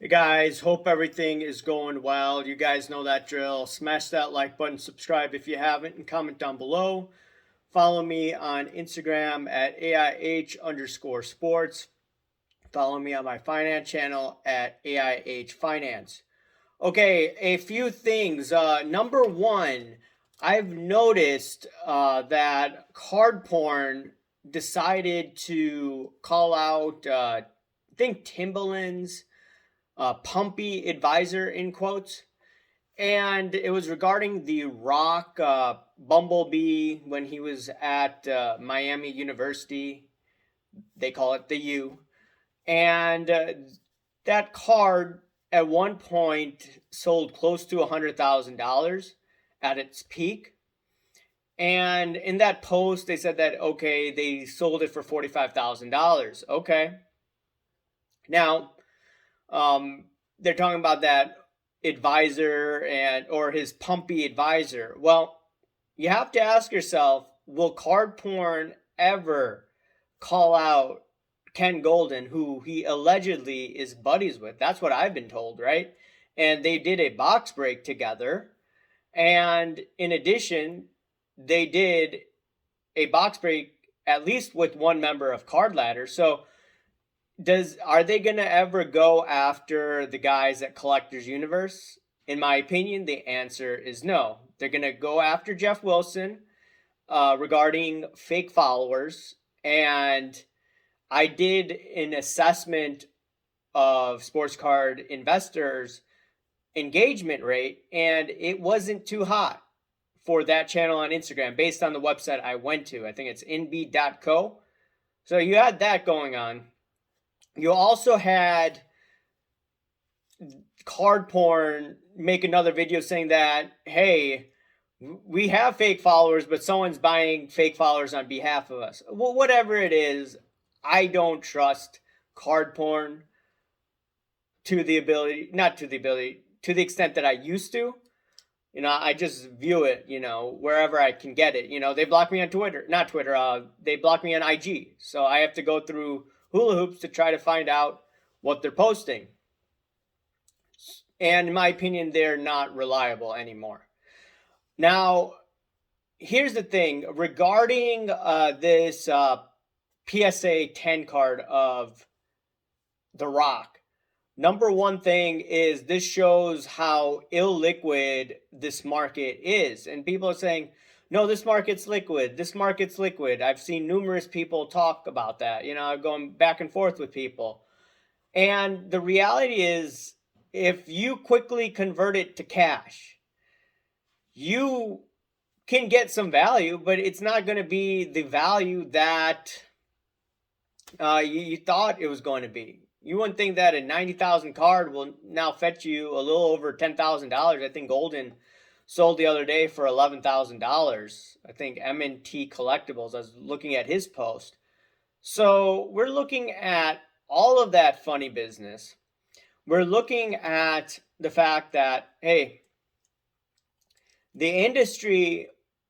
Hey guys, hope everything is going well. You guys know that drill. Smash that like button, subscribe if you haven't, and comment down below. Follow me on Instagram at AIH underscore sports. Follow me on my finance channel at AIH Finance. Okay, a few things. Number one, I've noticed that card porn decided to call out, I think, Timberland's Pumpy advisor in quotes. And it was regarding the Rock Bumblebee when he was at Miami University. They call it the U. And that card at one point sold close to $100,000 at its peak. And in that post, they said that, okay, they sold it for $45,000. Okay. Now, they're talking about that advisor and or his pumpy advisor. Well, you have to ask yourself, will card porn ever call out Ken Golden, who he allegedly is buddies with? That's what I've been told, right? And they did a box break together. And in addition, they did a box break at least with one member of Card Ladder. So are they going to ever go after the guys at Collectors Universe? In my opinion, the answer is no. They're going to go after Jeff Wilson regarding fake followers. And I did an assessment of sports card investors' engagement rate, and it wasn't too hot for that channel on Instagram based on the website I went to. I think it's nb.co. So you had that going on. You also had card porn make another video saying that, hey, we have fake followers, but someone's buying fake followers on behalf of us. Well, whatever it is, I don't trust card porn to the extent that I used to. I just view it, wherever I can get it. They block me on Twitter, not Twitter, they block me on IG. So I have to go through hula hoops to try to find out what they're posting. And in my opinion, they're not reliable anymore. Now, here's the thing regarding this PSA 10 card of The Rock. Number one thing is this shows how illiquid this market is. And people are saying, no, this market's liquid. This market's liquid. I've seen numerous people talk about that, going back and forth with people. And the reality is, if you quickly convert it to cash, you can get some value, but it's not going to be the value that you thought it was going to be. You wouldn't think that a 90,000 card will now fetch you a little over $10,000. I think Golden sold the other day for $11,000. I think M&T Collectibles. I was looking at his post. So we're looking at all of that funny business. We're looking at the fact that, hey, the industry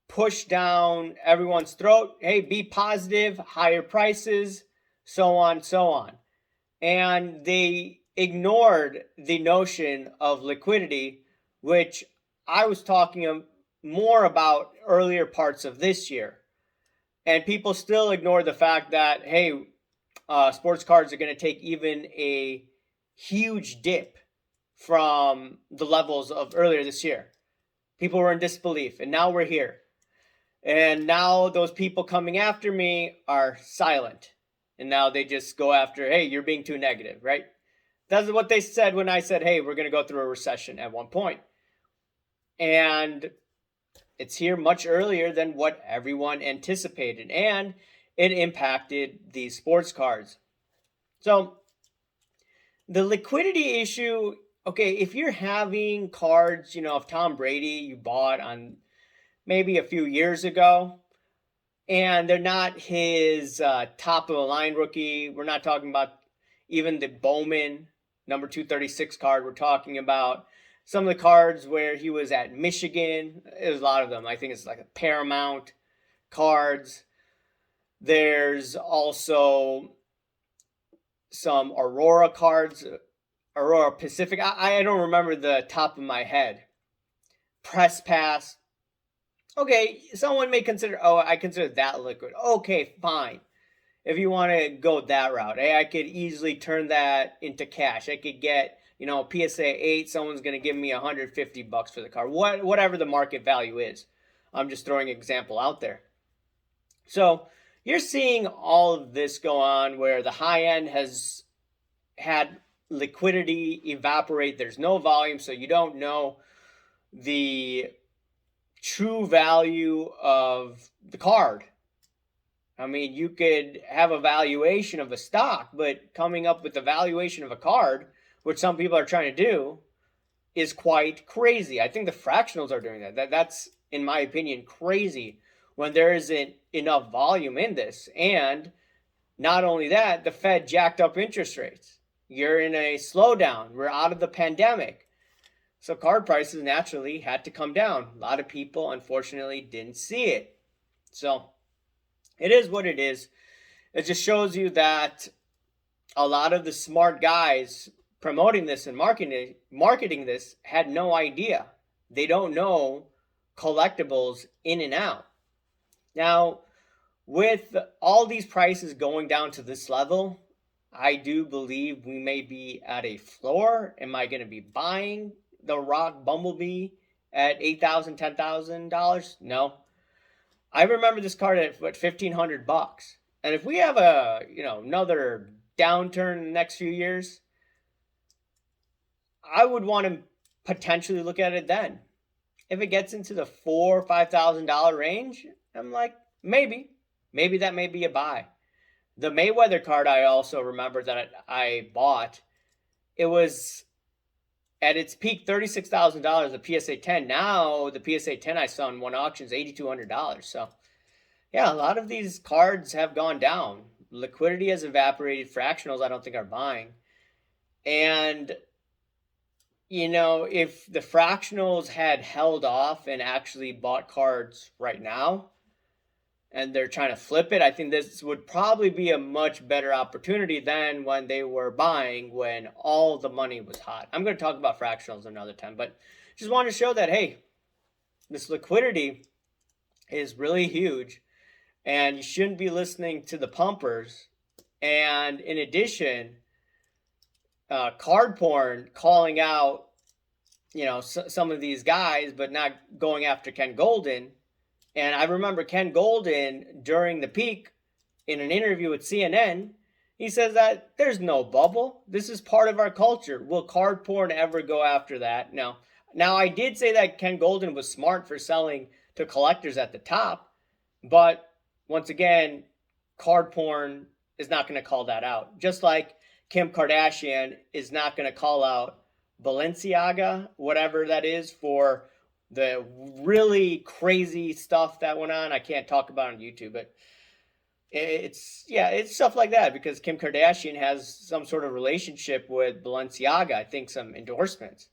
pushed down everyone's throat. Hey, be positive, higher prices, so on, so on. And they ignored the notion of liquidity, which I was talking more about earlier parts of this year. And people still ignore the fact that, hey, sports cards are going to take even a huge dip from the levels of earlier this year. People were in disbelief, and now we're here. And now those people coming after me are silent. And now they just go after, hey, you're being too negative, right? That's what they said when I said, hey, we're going to go through a recession at one point. And it's here much earlier than what everyone anticipated. And it impacted these sports cards. So the liquidity issue, okay, if you're having cards, of Tom Brady you bought on maybe a few years ago, and they're not his top of the line rookie. We're not talking about even the Bowman number 236 card. We're talking about some of the cards where he was at Michigan. There's a lot of them. I think it's like a Paramount cards. There's also some Aurora cards Aurora Pacific. I don't remember the top of my head. Press Pass. Okay, someone may consider, oh, I consider that liquid. Okay, fine. If you want to go that route, hey, I could easily turn that into cash. I could get, PSA 8, someone's going to give me $150 for the car. Whatever the market value is. I'm just throwing an example out there. So you're seeing all of this go on where the high end has had liquidity evaporate. There's no volume, so you don't know the true value of the card. I mean, you could have a valuation of a stock, but coming up with the valuation of a card, which some people are trying to do, is quite crazy. I think the fractionals are doing that. That's, in my opinion, crazy when there isn't enough volume in this. And not only that, the Fed jacked up interest rates. You're in a slowdown. We're out of the pandemic. So card prices naturally had to come down. A lot of people, unfortunately, didn't see it. So it is what it is. It just shows you that a lot of the smart guys promoting this and marketing this had no idea. They don't know collectibles in and out. Now, with all these prices going down to this level, I do believe we may be at a floor. Am I going to be buying the Rock Bumblebee at $8,000, $10,000? No. I remember this card at $1,500, and if we have another downturn in the next few years, I would want to potentially look at it then. If it gets into the $4,000 or $5,000 range, I'm like, maybe that may be a buy. The Mayweather card, I also remember that I bought. It was at its peak $36,000, the PSA 10. Now the PSA 10 I saw in one auction is $8,200. So yeah, a lot of these cards have gone down. Liquidity has evaporated. Fractionals I don't think are buying. And if the fractionals had held off and actually bought cards right now, and they're trying to flip it, I think this would probably be a much better opportunity than when they were buying when all the money was hot. I'm going to talk about fractionals another time, but just want to show that, hey, this liquidity is really huge, and you shouldn't be listening to the pumpers. And in addition, card porn calling out, some of these guys, but not going after Ken Golden. And I remember Ken Golden during the peak in an interview with CNN, he says that there's no bubble. This is part of our culture. Will card porn ever go after that? No. Now, I did say that Ken Golden was smart for selling to collectors at the top, but once again, card porn is not going to call that out. Just like Kim Kardashian is not going to call out Balenciaga, whatever that is, for the really crazy stuff that went on. I can't talk about it on YouTube, but it's stuff like that because Kim Kardashian has some sort of relationship with Balenciaga. I think some endorsements.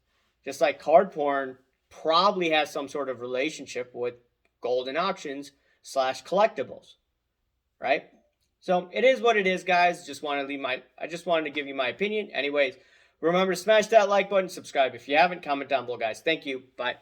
Just like card porn probably has some sort of relationship with golden auctions / collectibles, right? So it is what it is, guys. I just wanted to give you my opinion. Anyways, remember to smash that like button, subscribe if you haven't, comment down below, guys. Thank you. Bye.